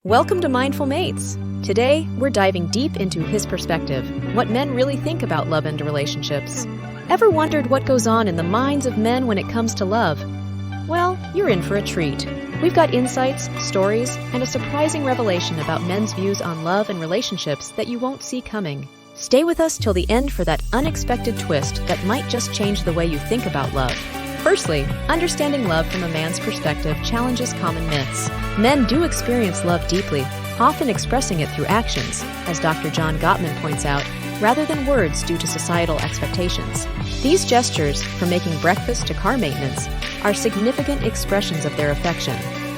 Welcome to Mindful Mates. Today, we're diving deep into his perspective, what men really think about love and relationships. Ever wondered what goes on in the minds of men when it comes to love? Well, you're in for a treat. We've got insights, stories, and a surprising revelation about men's views on love and relationships that you won't see coming. Stay with us till the end for that unexpected twist that might just change the way you think about love. Firstly, understanding love from a man's perspective challenges common myths. Men do experience love deeply, often expressing it through actions, as Dr. John Gottman points out, rather than words due to societal expectations. These gestures, from making breakfast to car maintenance, are significant expressions of their affection.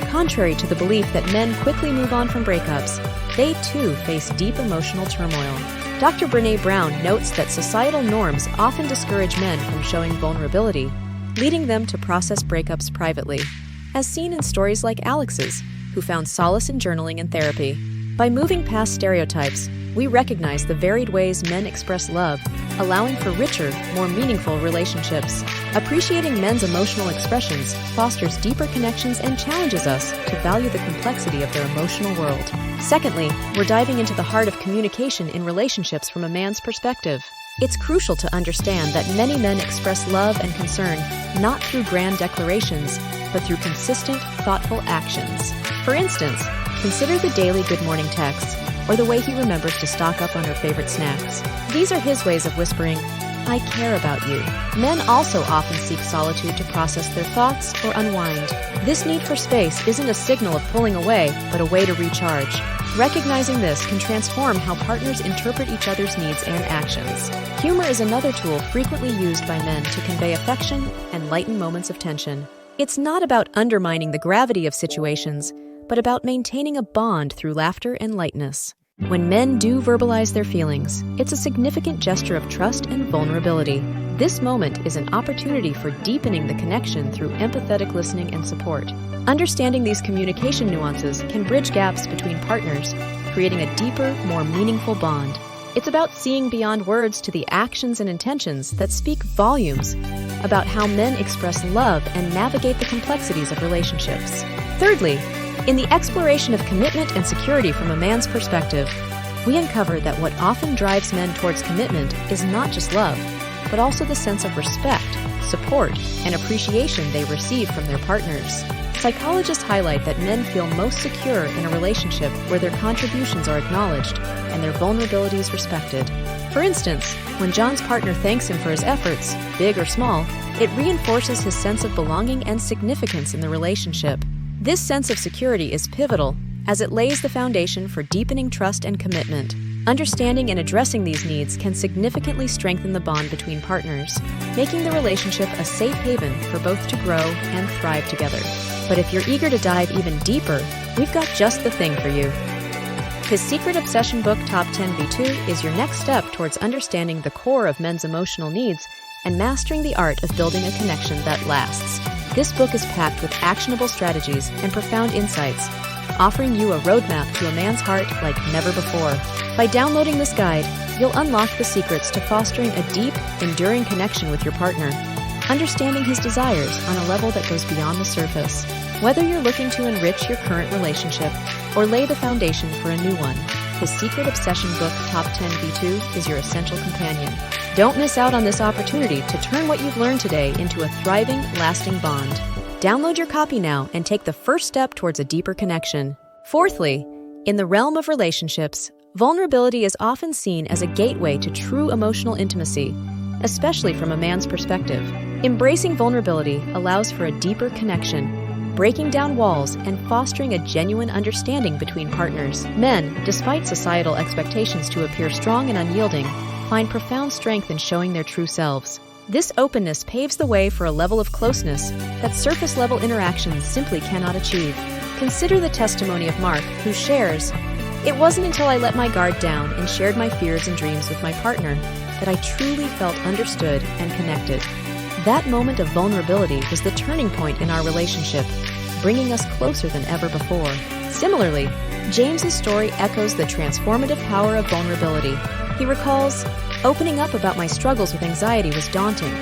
Contrary to the belief that men quickly move on from breakups, they too face deep emotional turmoil. Dr. Brené Brown notes that societal norms often discourage men from showing vulnerability, leading them to process breakups privately, as seen in stories like Alex's, who found solace in journaling and therapy. By moving past stereotypes, we recognize the varied ways men express love, allowing for richer, more meaningful relationships. Appreciating men's emotional expressions fosters deeper connections and challenges us to value the complexity of their emotional world. Secondly, we're diving into the heart of communication in relationships from a man's perspective. It's crucial to understand that many men express love and concern not through grand declarations, but through consistent, thoughtful actions. For instance, consider the daily good morning texts, or the way he remembers to stock up on her favorite snacks. These are his ways of whispering, "I care about you." Men also often seek solitude to process their thoughts or unwind. This need for space isn't a signal of pulling away, but a way to recharge. Recognizing this can transform how partners interpret each other's needs and actions. Humor is another tool frequently used by men to convey affection and lighten moments of tension. It's not about undermining the gravity of situations, but about maintaining a bond through laughter and lightness. When men do verbalize their feelings, it's a significant gesture of trust and vulnerability. This moment is an opportunity for deepening the connection through empathetic listening and support. Understanding these communication nuances can bridge gaps between partners, creating a deeper, more meaningful bond. It's about seeing beyond words to the actions and intentions that speak volumes about how men express love and navigate the complexities of relationships. Thirdly, in the exploration of commitment and security from a man's perspective, we uncover that what often drives men towards commitment is not just love, but also the sense of respect, support, and appreciation they receive from their partners. Psychologists highlight that men feel most secure in a relationship where their contributions are acknowledged and their vulnerabilities respected. For instance, when John's partner thanks him for his efforts, big or small, it reinforces his sense of belonging and significance in the relationship. This sense of security is pivotal, as it lays the foundation for deepening trust and commitment. Understanding and addressing these needs can significantly strengthen the bond between partners, making the relationship a safe haven for both to grow and thrive together. But if you're eager to dive even deeper, we've got just the thing for you. His secret obsession book, Top 10 V2, is your next step towards understanding the core of men's emotional needs and mastering the art of building a connection that lasts. This book is packed with actionable strategies and profound insights, offering you a roadmap to a man's heart like never before. By downloading this guide, you'll unlock the secrets to fostering a deep, enduring connection with your partner, understanding his desires on a level that goes beyond the surface. Whether you're looking to enrich your current relationship or lay the foundation for a new one, his secret obsession book, Top 10 V2, is your essential companion. Don't miss out on this opportunity to turn what you've learned today into a thriving, lasting bond. Download your copy now and take the first step towards a deeper connection. Fourthly, in the realm of relationships, vulnerability is often seen as a gateway to true emotional intimacy, especially from a man's perspective. Embracing vulnerability allows for a deeper connection, breaking down walls and fostering a genuine understanding between partners. Men, despite societal expectations to appear strong and unyielding, find profound strength in showing their true selves. This openness paves the way for a level of closeness that surface-level interactions simply cannot achieve. Consider the testimony of Mark, who shares, "It wasn't until I let my guard down and shared my fears and dreams with my partner that I truly felt understood and connected. That moment of vulnerability was the turning point in our relationship, bringing us closer than ever before." Similarly, James's story echoes the transformative power of vulnerability. He recalls, "Opening up about my struggles with anxiety was daunting.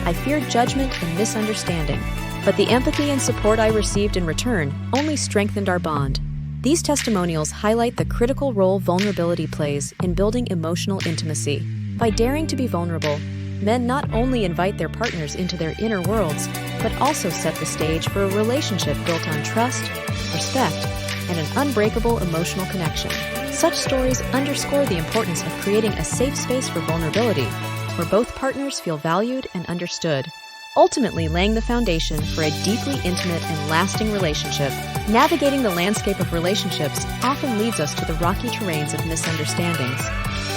I feared judgment and misunderstanding, but the empathy and support I received in return only strengthened our bond. These testimonials highlight the critical role vulnerability plays in building emotional intimacy. By daring to be vulnerable, men not only invite their partners into their inner worlds, but also set the stage for a relationship built on trust, respect, and an unbreakable emotional connection. Such stories underscore the importance of creating a safe space for vulnerability, where both partners feel valued and understood, ultimately laying the foundation for a deeply intimate and lasting relationship. Navigating the landscape of relationships often leads us to the rocky terrains of misunderstandings,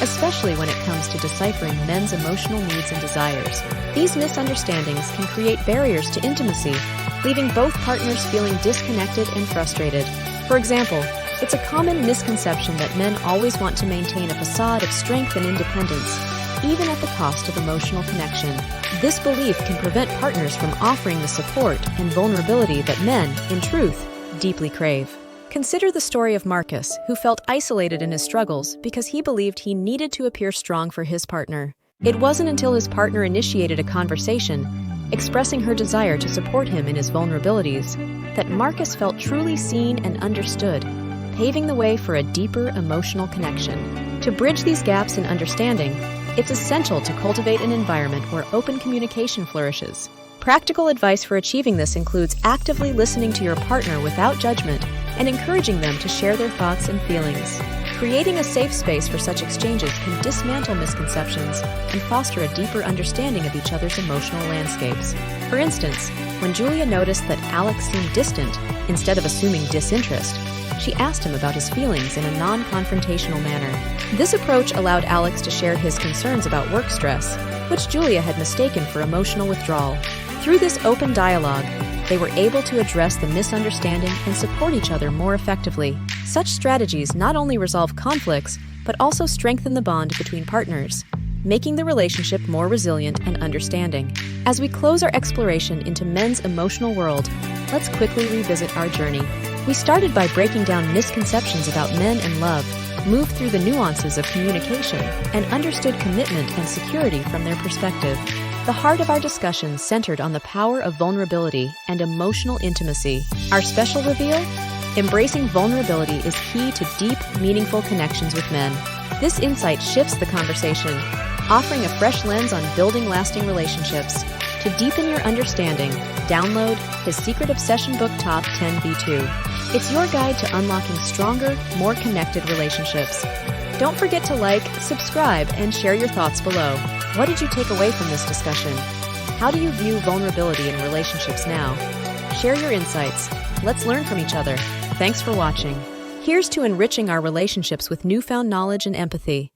especially when it comes to deciphering men's emotional needs and desires. These misunderstandings can create barriers to intimacy, leaving both partners feeling disconnected and frustrated. For example, it's a common misconception that men always want to maintain a facade of strength and independence, even at the cost of emotional connection. This belief can prevent partners from offering the support and vulnerability that men, in truth, deeply crave. Consider the story of Marcus, who felt isolated in his struggles because he believed he needed to appear strong for his partner. It wasn't until his partner initiated a conversation, expressing her desire to support him in his vulnerabilities, that Marcus felt truly seen and understood, paving the way for a deeper emotional connection. To bridge these gaps in understanding, it's essential to cultivate an environment where open communication flourishes. Practical advice for achieving this includes actively listening to your partner without judgment and encouraging them to share their thoughts and feelings. Creating a safe space for such exchanges can dismantle misconceptions and foster a deeper understanding of each other's emotional landscapes. For instance, when Julia noticed that Alex seemed distant instead of assuming disinterest, she asked him about his feelings in a non-confrontational manner. This approach allowed Alex to share his concerns about work stress, which Julia had mistaken for emotional withdrawal. Through this open dialogue, they were able to address the misunderstanding and support each other more effectively. Such strategies not only resolve conflicts, but also strengthen the bond between partners, making the relationship more resilient and understanding. As we close our exploration into men's emotional world, let's quickly revisit our journey. We started by breaking down misconceptions about men and love, moved through the nuances of communication, and understood commitment and security from their perspective. The heart of our discussion centered on the power of vulnerability and emotional intimacy. Our special reveal? Embracing vulnerability is key to deep, meaningful connections with men. This insight shifts the conversation, offering a fresh lens on building lasting relationships. To deepen your understanding, download his Secret Obsession Book Top 10 V2. It's your guide to unlocking stronger, more connected relationships. Don't forget to like, subscribe, and share your thoughts below. What did you take away from this discussion? How do you view vulnerability in relationships now? Share your insights. Let's learn from each other. Thanks for watching. Here's to enriching our relationships with newfound knowledge and empathy.